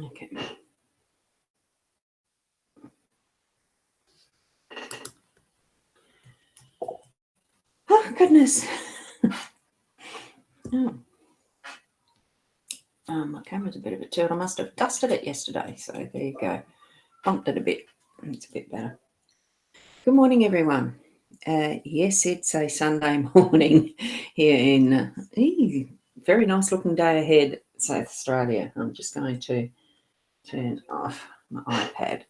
Okay. Oh, goodness. My camera's a bit of a tilt. I must have dusted it yesterday. So there you go. Bumped it a bit. It's a bit better. Good morning, everyone. Yes, it's a Sunday morning here in very nice looking day ahead, South Australia. I'm just going to turn off my iPad.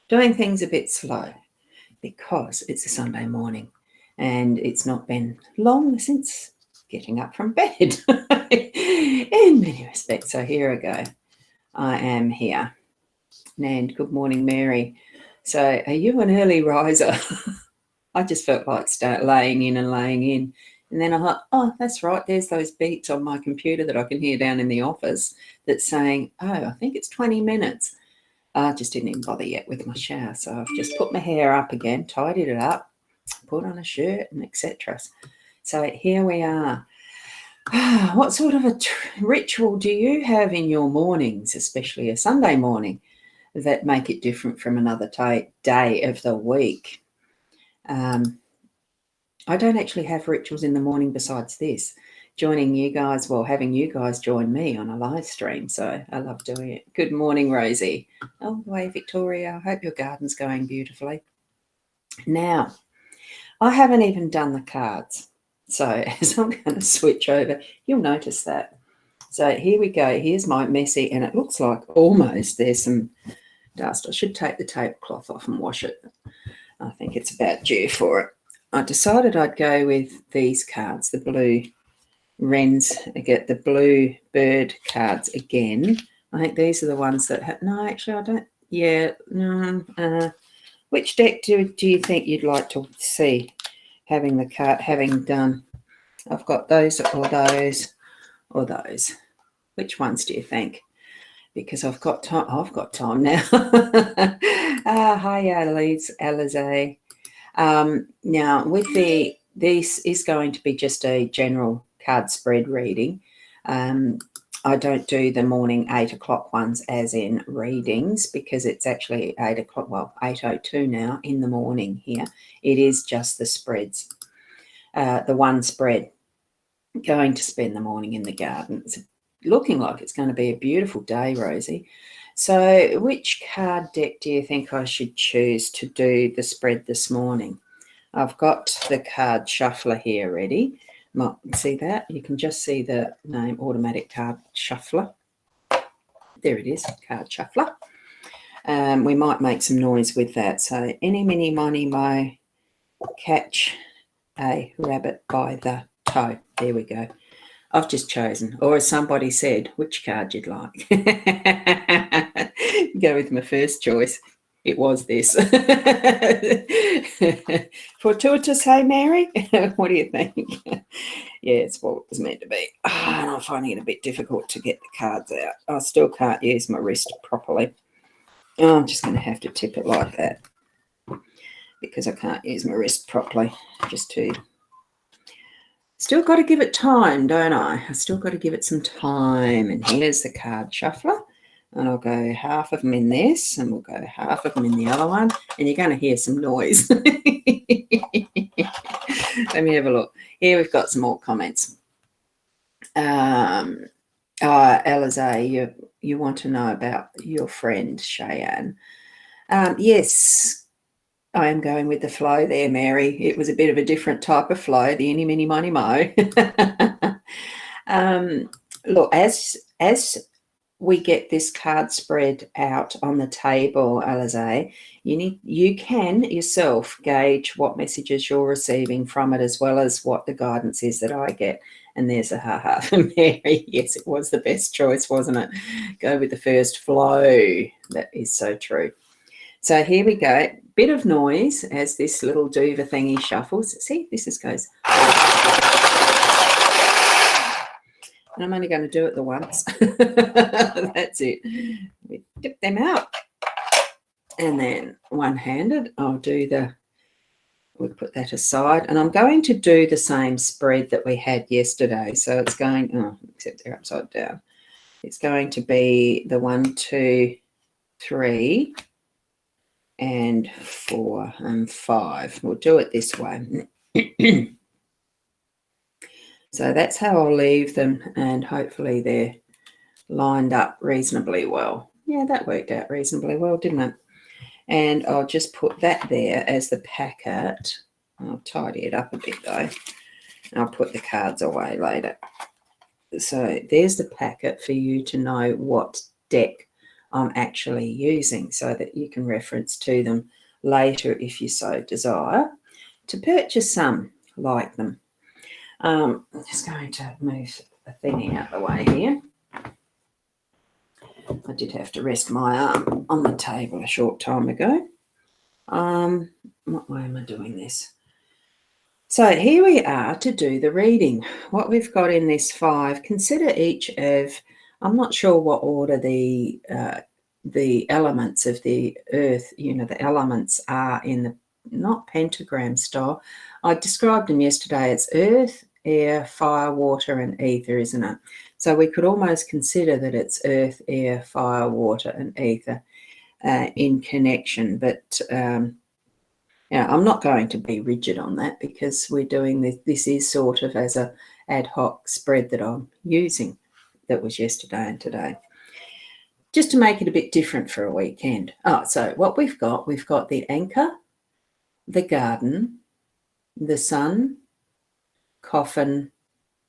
Doing things a bit slow because it's a Sunday morning and it's not been long since getting up from bed in many respects. So here I go. I am here. And good morning, Mary. So are you an early riser? I just felt like laying in. And then I thought, oh, that's right. There's those beeps on my computer that I can hear down in the office that's saying, oh, I think it's 20 minutes. I just didn't even bother yet with my shower. So I've just put my hair up again, tidied it up, put on a shirt and etc. So here we are. What sort of a ritual do you have in your mornings, especially a Sunday morning, that make it different from another day of the week? I don't actually have rituals in the morning besides this, joining you guys, having you guys join me on a live stream. So I love doing it. Good morning, Rosie. All the way, Victoria. I hope your garden's going beautifully. Now, I haven't even done the cards. So as I'm going to switch over, you'll notice that. So here we go. Here's my messy, and it looks like almost there's some dust. I should take the tablecloth off and wash it. I think it's about due for it. I decided I'd go with these cards, the blue wrens. I get the blue bird cards again. I think these are the ones that no, actually I don't. Yeah, no. Which deck do you think you'd like to see having the card having done? I've got those or those or those. Which ones do you think? Because I've got time. I've got time now. Hi, Alize. Now, with this is going to be just a general card spread reading. I don't do the morning 8 o'clock ones as in readings because it's actually 8 o'clock, 8:02 now in the morning here. It is just the spreads, the one spread. Going to spend the morning in the garden. It's looking like it's going to be a beautiful day, Rosie. So which card deck do you think I should choose to do the spread this morning? I've got the card shuffler here ready. See that? You can just see the name automatic card shuffler. There it is, card shuffler. We might make some noise with that. So any, mini, money, mo, catch a rabbit by the toe. There we go. I've just chosen, or as somebody said, which card you'd like. Go with my first choice. It was this. Fortuitous, hey, Mary? What do you think? Yeah, it's what it was meant to be. And I'm finding it a bit difficult to get the cards out. I still can't use my wrist properly. I'm just going to have to tip it like that because I can't use my wrist properly. Still got to give it time, don't I? I still got to give it some time. And here's the card shuffler. And I'll go half of them in this, and we'll go half of them in the other one. And you're going to hear some noise. Let me have a look. Here we've got some more comments. Alize, you want to know about your friend, Cheyenne. Yes. I am going with the flow there, Mary. It was a bit of a different type of flow, the any, mini, money, mo. Look, as we get this card spread out on the table, Alize, you can yourself gauge what messages you're receiving from it as well as what the guidance is that I get. And there's a ha-ha for Mary. Yes, it was the best choice, wasn't it? Go with the first flow. That is so true. So here we go. Bit of noise as this little duva thingy shuffles. See, this goes. And I'm only going to do it the once. That's it. We dip them out. And then one-handed, we'll put that aside. And I'm going to do the same spread that we had yesterday. So it's going, except they're upside down. It's going to be the 1, 2, 3, and 4 and 5. We'll do it this way. So that's how I'll leave them, and hopefully they're lined up reasonably well. Yeah, that worked out reasonably well, didn't it? And I'll just put that there as the packet. I'll tidy it up a bit though. I'll put the cards away later. So there's the packet for you to know what deck I'm actually using, so that you can reference to them later if you so desire to purchase some like them. I'm just going to move the thing out of the way here. I did have to rest my arm on the table a short time ago. What way am I doing this? So here we are to do the reading. What we've got in this 5, consider each of, I'm not sure what order the elements of the earth, the elements are in the, not pentagram style. I described them yesterday. It's earth, air, fire, water, and ether, isn't it? So we could almost consider that it's earth, air, fire, water, and ether in connection. But I'm not going to be rigid on that, because we're doing this. This is sort of as a ad hoc spread that I'm using. That was yesterday and today, just to make it a bit different for a weekend. So what we've got the anchor, the garden, the sun, coffin,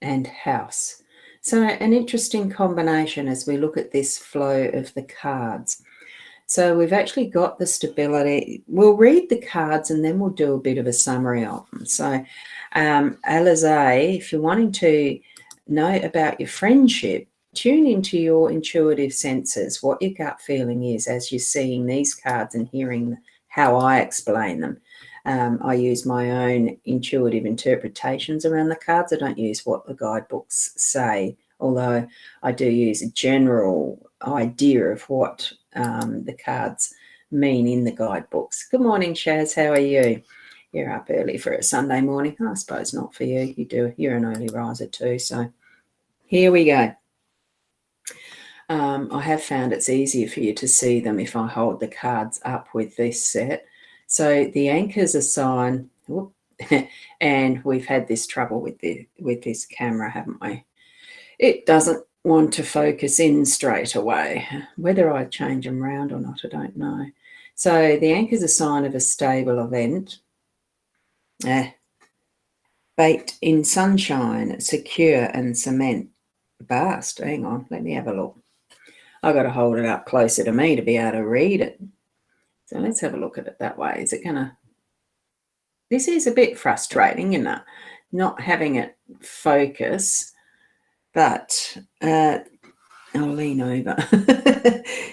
and house. So an interesting combination as we look at this flow of the cards. So we've actually got the stability. We'll read the cards and then we'll do a bit of a summary of them. So Alizé, if you're wanting to know about your friendship, tune into your intuitive senses, what your gut feeling is as you're seeing these cards and hearing how I explain them. I use my own intuitive interpretations around the cards. I don't use what the guidebooks say, although I do use a general idea of what the cards mean in the guidebooks. Good morning, Shaz. How are you? You're up early for a Sunday morning. I suppose not for you. You're an early riser too. So here we go. I have found it's easier for you to see them if I hold the cards up with this set. So the anchor's a sign, and we've had this trouble with this camera, haven't we? It doesn't want to focus in straight away. Whether I change them round or not, I don't know. So the anchor's a sign of a stable event. Baked in sunshine, secure and cement. Bast. Hang on, let me have a look. I've got to hold it up closer to me to be able to read it. So let's have a look at it that way. Is it going to... This is a bit frustrating, isn't it? Not having it focus, but I'll lean over.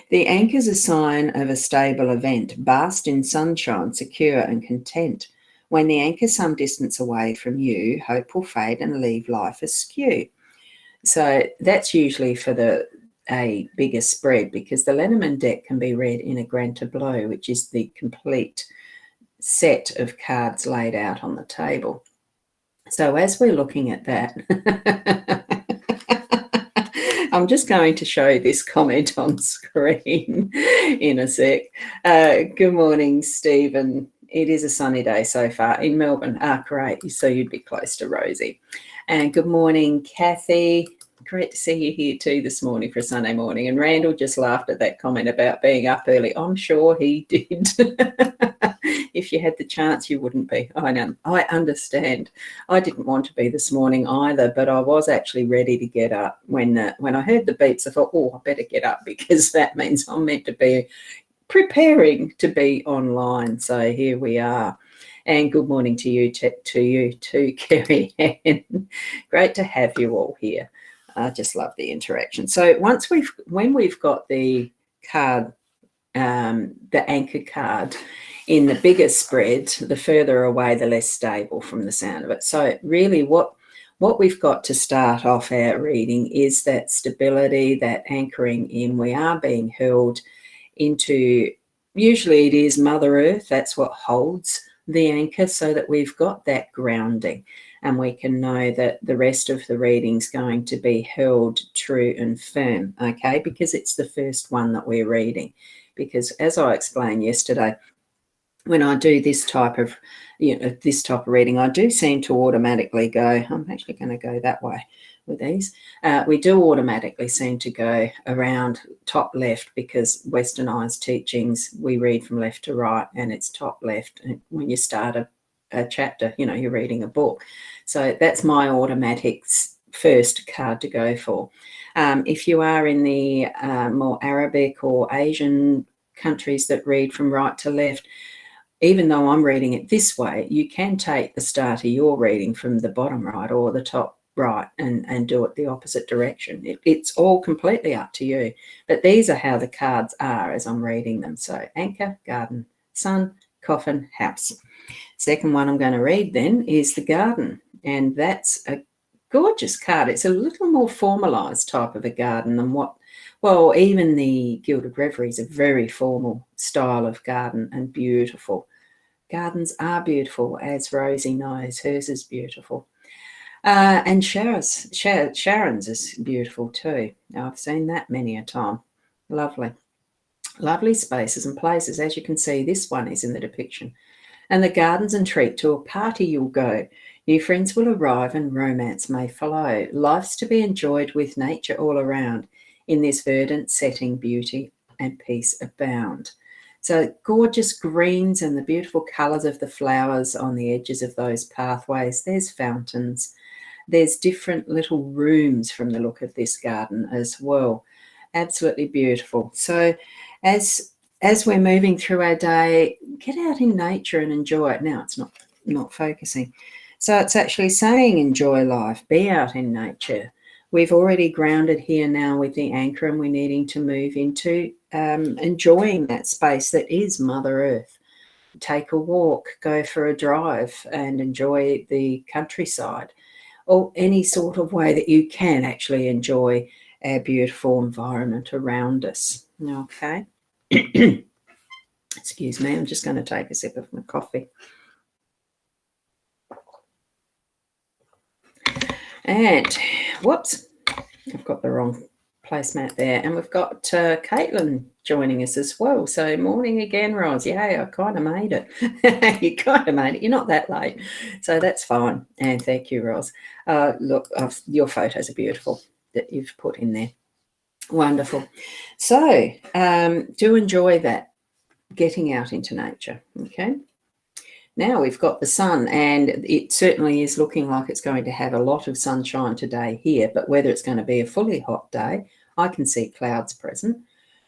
The anchor's a sign of a stable event, basked in sunshine, secure and content. When the anchor's some distance away from you, hope will fade and leave life askew. So that's usually for a bigger spread, because the Lenormand deck can be read in a grand tableau, which is the complete set of cards laid out on the table. So as we're looking at that, I'm just going to show this comment on screen in a sec. Good morning, Stephen. It is a sunny day so far in Melbourne. Great. So you'd be close to Rosie. And good morning, Kathy. Great to see you here too this morning for a Sunday morning. And Randall just laughed at that comment about being up early. I'm sure he did. If you had the chance, you wouldn't be. I know. I understand. I didn't want to be this morning either, but I was actually ready to get up. When I heard the beeps, I thought, I better get up, because that means I'm meant to be preparing to be online. So here we are. And good morning to you too, Kerry Ann. Great to have you all here. I just love the interaction. So when we've got the card, the anchor card in the bigger spread, the further away, the less stable from the sound of it. So really what we've got to start off our reading is that stability, that anchoring in. We are being hurled into, usually it is Mother Earth. That's what holds the anchor so that we've got that grounding and we can know that the rest of the reading's going to be held true and firm, okay? Because it's the first one that we're reading. Because as I explained yesterday, when I do this type of, this type of reading, I do seem to automatically go, I'm actually going to go that way with these. We do automatically seem to go around top left because westernized teachings, we read from left to right and it's top left. And when you start a chapter, you're reading a book. So that's my automatic first card to go for. If you are in the more Arabic or Asian countries that read from right to left, even though I'm reading it this way, you can take the start of your reading from the bottom right or the top right and do it the opposite direction. It's all completely up to you. But these are how the cards are as I'm reading them. So anchor, garden, sun, coffin, house. Second one I'm going to read then is the garden. And that's a gorgeous card. It's a little more formalized type of a garden than even the Gilded Reverie is a very formal style of garden and beautiful. Gardens are beautiful, as Rosie knows. Hers is beautiful. And Sharon's is beautiful too. Now, I've seen that many a time. Lovely. Lovely spaces and places. As you can see, this one is in the depiction. And the gardens entreat to a party you'll go. New friends will arrive and romance may follow. Life's to be enjoyed with nature all around. In this verdant setting, beauty and peace abound. So gorgeous greens and the beautiful colours of the flowers on the edges of those pathways. There's fountains. There's different little rooms from the look of this garden as well. Absolutely beautiful. So as we're moving through our day, get out in nature and enjoy it. Now it's not focusing. So it's actually saying enjoy life, be out in nature. We've already grounded here now with the anchor and we're needing to move into enjoying that space that is Mother Earth. Take a walk, go for a drive and enjoy the countryside or any sort of way that you can actually enjoy our beautiful environment around us. Okay. Excuse me, I'm just going to take a sip of my coffee. And whoops, I've got the wrong placemat there. And we've got Caitlin joining us as well. So morning again, Roz. Yay, I kind of made it. You kind of made it. You're not that late. So that's fine. And thank you, Roz. Look, your photos are beautiful that you've put in there. Wonderful. So do enjoy that, getting out into nature. Okay. Now we've got the sun, and it certainly is looking like it's going to have a lot of sunshine today here, but whether it's going to be a fully hot day, I can see clouds present,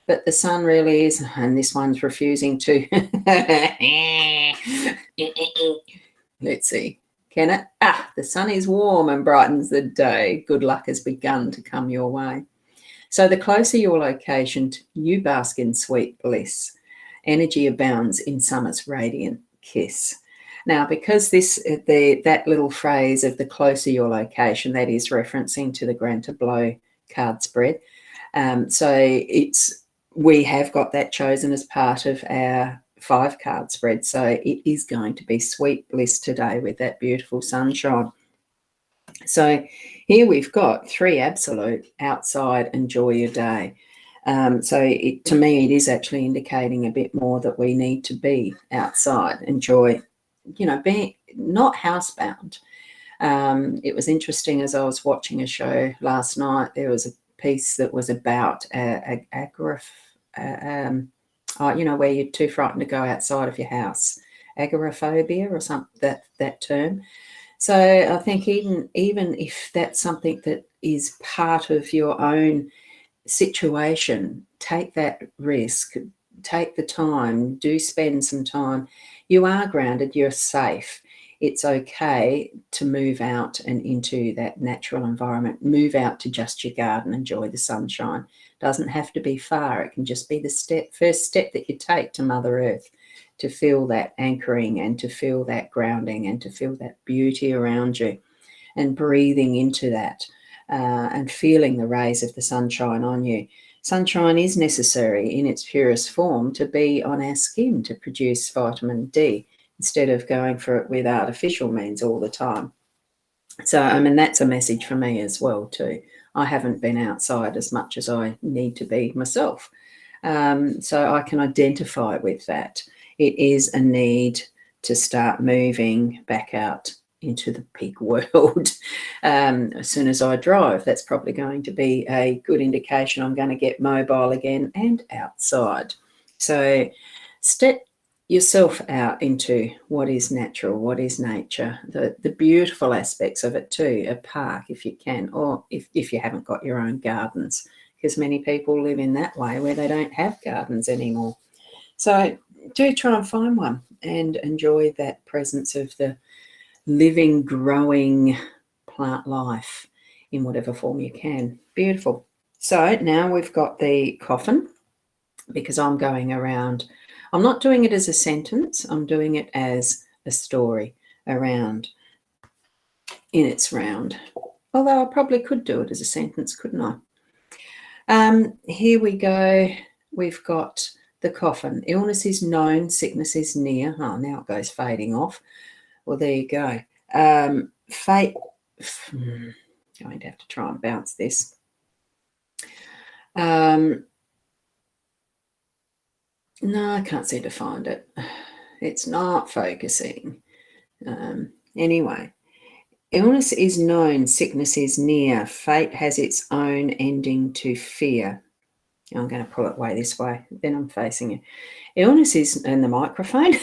but the sun really is, and this one's refusing to. Let's see. Can it? The sun is warm and brightens the day. Good luck has begun to come your way. So the closer your location, you bask in sweet bliss. Energy abounds in summer's radiant kiss. Now, because that little phrase of the closer your location, that is referencing to the Grant of Blow card spread. So we have got that chosen as part of our 5-card spread. So it is going to be sweet bliss today with that beautiful sunshine. So here we've got 3 absolute outside, enjoy your day. To me, it is actually indicating a bit more that we need to be outside, enjoy, being not housebound. It was interesting as I was watching a show last night, there was a piece that was about where you're too frightened to go outside of your house, agoraphobia or something, that term. So I think even if that's something that is part of your own situation, take that risk, take the time, do spend some time. You are grounded, you're safe. It's okay to move out and into that natural environment. Move out to just your garden, enjoy the sunshine. Doesn't have to be far. It can just be the first step that you take to Mother Earth, to feel that anchoring and to feel that grounding and to feel that beauty around you and breathing into that. And feeling the rays of the sunshine on you. Sunshine is necessary in its purest form to be on our skin to produce vitamin D, instead of going for it with artificial means all the time. So, I mean, that's a message for me as well too. I haven't been outside as much as I need to be myself. So I can identify with that. It is a need to start moving back out into the big world. As soon as I drive, that's probably going to be a good indication I'm going to get mobile again and outside. So step yourself out into what is natural, what is nature, the beautiful aspects of it too, a park if you can, or if you haven't got your own gardens, because many people live in that way where they don't have gardens anymore. So do try and find one and enjoy that presence of the living, growing plant life in whatever form you can. Beautiful. So now we've got the coffin, because I'm going around. I'm not doing it as a sentence. I'm doing it as a story around in its round. Although I probably could do it as a sentence, couldn't I? Here we go. We've got the coffin. Illness is known, sickness is near. Oh, now it goes fading off. Well, there you go. Fate. Going to have to try and bounce this. No, I can't seem to find it. It's not focusing. Anyway, illness is known, sickness is near. Fate has its own ending to fear. I'm going to pull it way this way, then I'm facing it. Illness is in the microphone.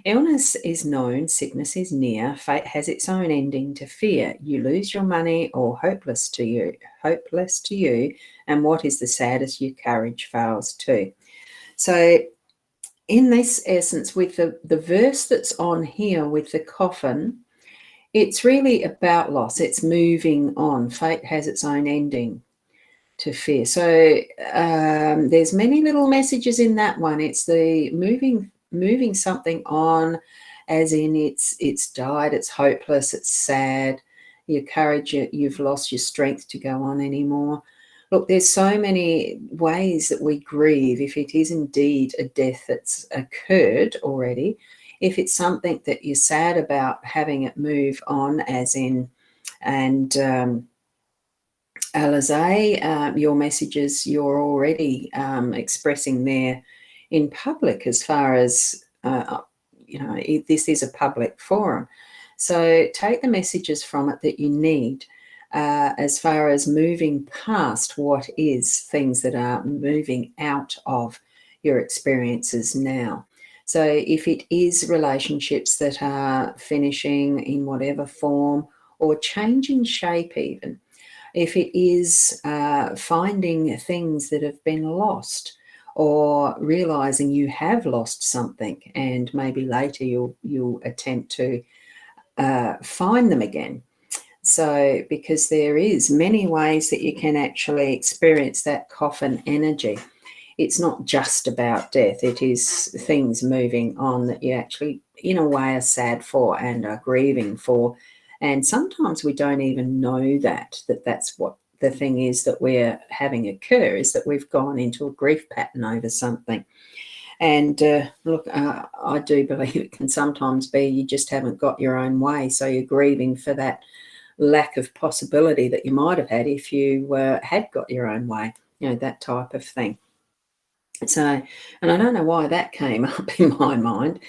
Illness is known, sickness is near. Fate has its own ending to fear. You lose your money or hopeless to you. And what is the saddest? Your courage fails too. So in this essence, with the verse that's on here with the coffin, it's really about loss. It's moving on. Fate has its own ending to fear. So there's many little messages in that one. It's the moving something on, as in it's died, it's hopeless, it's sad. Your courage, you've lost your strength to go on anymore. Look, there's so many ways that we grieve if it is indeed a death that's occurred already. If it's something that you're sad about having it move on, as in, and Alizé, your messages you're already expressing there in public, as far as, this is a public forum. So take the messages from it that you need. As far as moving past what is, things that are moving out of your experiences now. So if it is relationships that are finishing in whatever form or changing shape even, if it is finding things that have been lost, or realizing you have lost something and maybe later you'll attempt to find them again. So, because there is many ways that you can actually experience that coffin energy. It's not just about death. It is things moving on that you actually, in a way, are sad for and are grieving for. And sometimes we don't even know that's what the thing is that we're having occur, is that we've gone into a grief pattern over something. And look, I do believe it can sometimes be you just haven't got your own way. So you're grieving for that lack of possibility that you might have had if you had got your own way, that type of thing. So, and I don't know why that came up in my mind.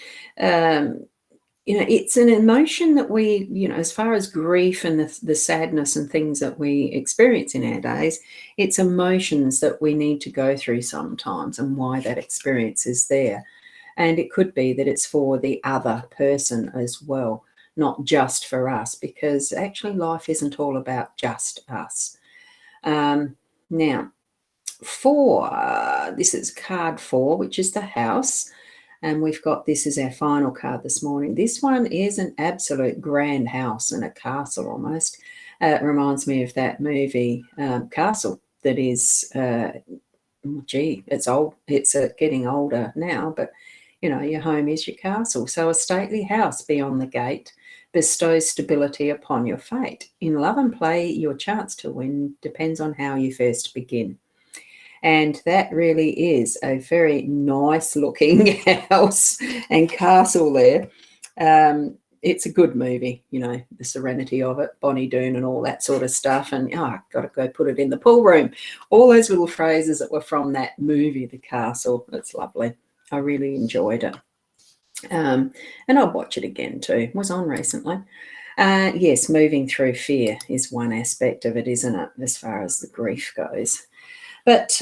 It's an emotion that we, as far as grief and the sadness and things that we experience in our days, it's emotions that we need to go through sometimes, and why that experience is there. And it could be that it's for the other person as well, not just for us, because actually life isn't all about just us. Now, 4, this is card 4, which is the house. And we've got, this is our final card this morning. This one is an absolute grand house and a castle almost. It reminds me of that movie Castle that is, it's old. It's getting older now, but, your home is your castle. So a stately house beyond the gate bestows stability upon your fate. In love and play, your chance to win depends on how you first begin. And that really is a very nice looking house and castle there. It's a good movie, you know, the serenity of it, Bonnie Doon and all that sort of stuff. And I've got to go put it in the pool room. All those little phrases that were from that movie, The Castle. It's lovely. I really enjoyed it. And I'll watch it again too. It was on recently. Yes, moving through fear is one aspect of it, isn't it, as far as the grief goes. But,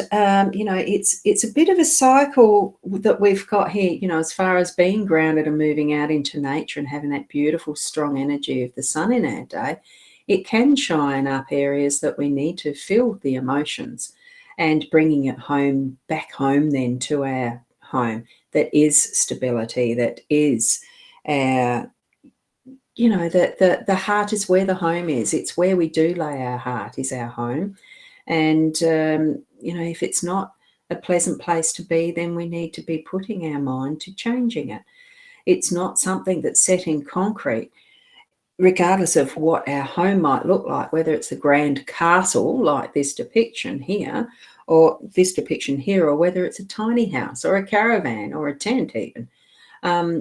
you know, it's a bit of a cycle that we've got here, you know, as far as being grounded and moving out into nature and having that beautiful, strong energy of the sun in our day. It can shine up areas that we need to feel the emotions, and bringing it home, back home then to our home that is stability, that is our, you know, the heart is where the home is. It's where we do lay our heart, is our home. And, you know, if it's not a pleasant place to be, then we need to be putting our mind to changing it. It's not something that's set in concrete, regardless of what our home might look like, whether it's a grand castle like this depiction here, or whether it's a tiny house or a caravan or a tent even.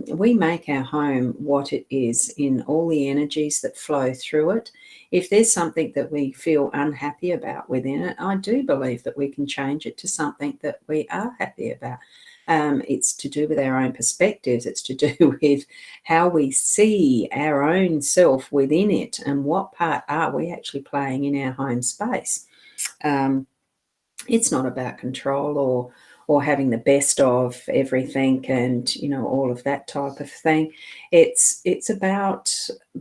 We make our home what it is in all the energies that flow through it. If there's something that we feel unhappy about within it, I do believe that we can change it to something that we are happy about. It's to do with our own perspectives. It's to do with how we see our own self within it, and what part are we actually playing in our home space. It's not about control or having the best of everything and, you know, all of that type of thing. It's about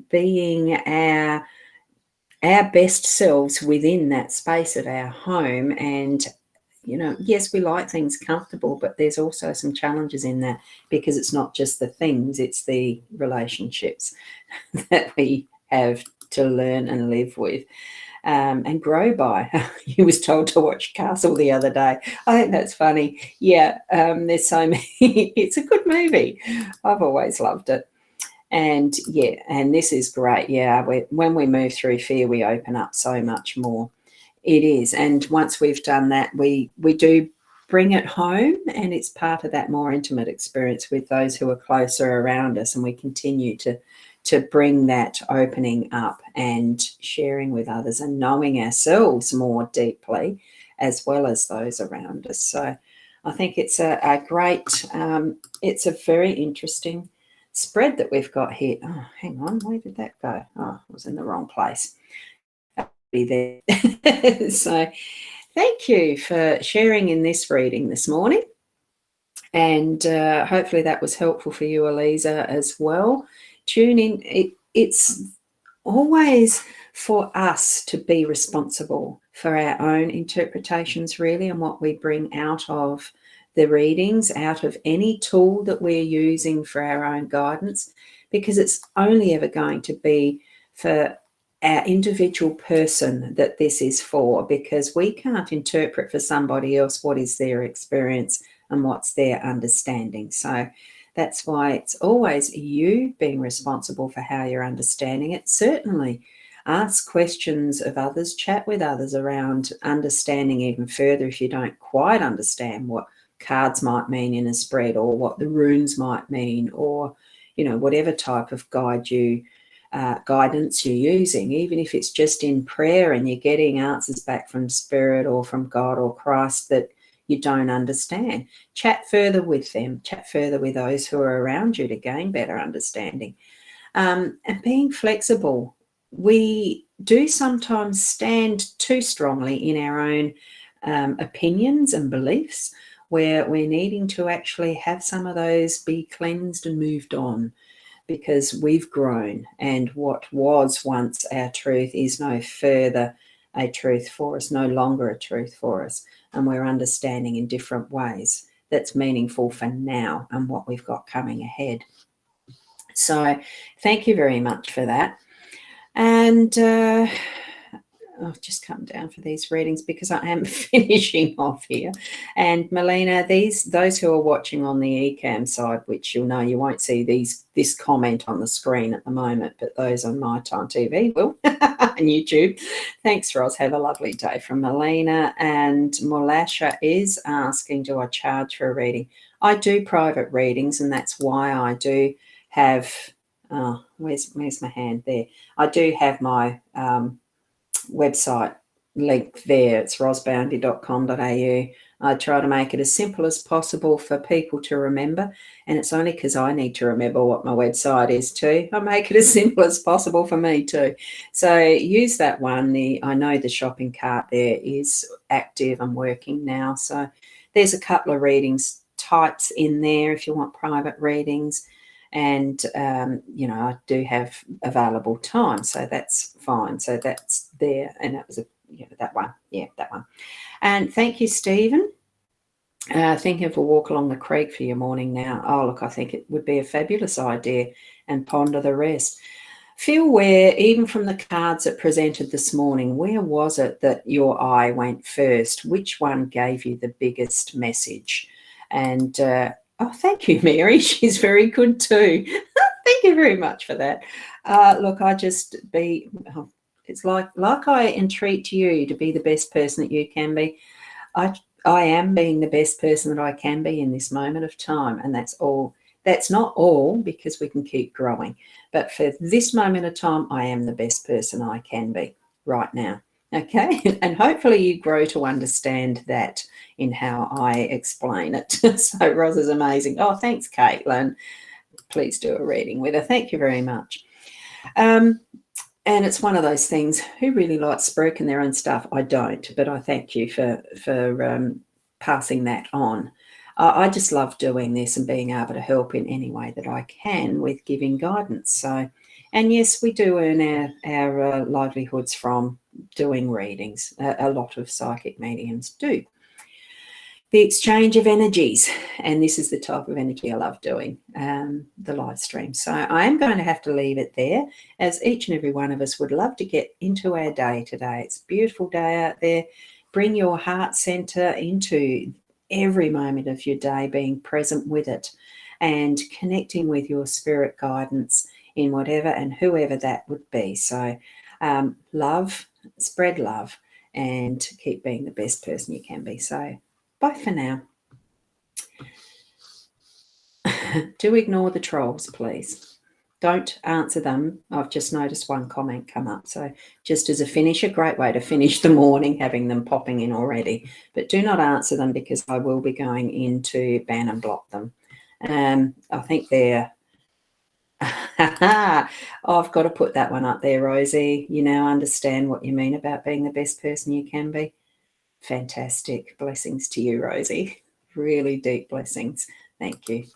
being our best selves within that space of our home. And, you know, yes, we like things comfortable, but there's also some challenges in that, because it's not just the things, it's the relationships that we have to learn and live with. And grow by. You was told to watch Castle the other day. I think that's funny. Yeah, there's so many. It's a good movie. I've always loved it. And yeah, and this is great. Yeah, when we move through fear, we open up so much more. It is. And once we've done that, we do bring it home, and it's part of that more intimate experience with those who are closer around us, and we continue to bring that opening up and sharing with others and knowing ourselves more deeply, as well as those around us. So I think it's a great, it's a very interesting spread that we've got here. Oh, hang on, where did that go? Oh, I was in the wrong place. Be there. So thank you for sharing in this reading this morning. And hopefully that was helpful for you, Eliza, as well. Tune in. It's always for us to be responsible for our own interpretations, really, and what we bring out of the readings, out of any tool that we're using for our own guidance, because it's only ever going to be for our individual person that this is for, because we can't interpret for somebody else what is their experience and what's their understanding. So that's why it's always you being responsible for how you're understanding it. Certainly ask questions of others, chat with others around understanding even further if you don't quite understand what cards might mean in a spread, or what the runes might mean, or, you know, whatever type of guidance you're using, even if it's just in prayer and you're getting answers back from Spirit or from God or Christ that you don't understand. Chat further with them, chat further with those who are around you to gain better understanding. And being flexible. We do sometimes stand too strongly in our own opinions and beliefs, where we're needing to actually have some of those be cleansed and moved on, because we've grown, and what was once our truth is no further a truth for us, no longer a truth for us, and we're understanding in different ways that's meaningful for now and what we've got coming ahead. So thank you very much for that. And I've just come down for these readings because I am finishing off here. And Melina, those who are watching on the eCam side, which you'll know you won't see this comment on the screen at the moment, but those on My Time TV will, and YouTube. Thanks, Roz. Have a lovely day from Melina. And Molasha is asking, do I charge for a reading? I do private readings, and that's why I do have, where's my hand there? I do have my website link there. It's rosboundy.com.au. I try to make it as simple as possible for people to remember, and it's only because I need to remember what my website is too. I make it as simple as possible for me too. So use that one. I know the shopping cart there is active and working now. So there's a couple of readings types in there if you want private readings. And, I do have available time, so that's fine. So that's there. And that was that one. Yeah, that one. And thank you, Stephen. Thinking of a walk along the creek for your morning now. Oh, look, I think it would be a fabulous idea, and ponder the rest. Feel where, even from the cards that presented this morning, where was it that your eye went first? Which one gave you the biggest message? And oh, thank you, Mary. She's very good too. Thank you very much for that. Look, it's like I entreat you to be the best person that you can be. I am being the best person that I can be in this moment of time, and that's all. That's not all, because we can keep growing. But for this moment of time, I am the best person I can be right now. Okay, and hopefully you grow to understand that in how I explain it. So Roz is amazing. Oh, thanks, Caitlin. Please do a reading with her. Thank you very much. And it's one of those things, who really likes broken their own stuff? I don't, but I thank you for passing that on. I just love doing this and being able to help in any way that I can with giving guidance. So, and yes, we do earn our livelihoods from doing readings. A lot of psychic mediums do. The exchange of energies, and this is the type of energy I love doing, the live stream. So I am going to have to leave it there, as each and every one of us would love to get into our day today. It's a beautiful day out there. Bring your heart center into every moment of your day, being present with it and connecting with your spirit guidance in whatever and whoever that would be. So love, spread love, and keep being the best person you can be. So bye for now. Do ignore the trolls, please. Don't answer them. I've just noticed one comment come up. So just as a finish, a great way to finish the morning, having them popping in already. But do not answer them, because I will be going in to ban and block them. I think they're... Oh, I've got to put that one up there, Rosie. You now understand what you mean about being the best person you can be. Fantastic. Blessings to you, Rosie. Really deep blessings. Thank you.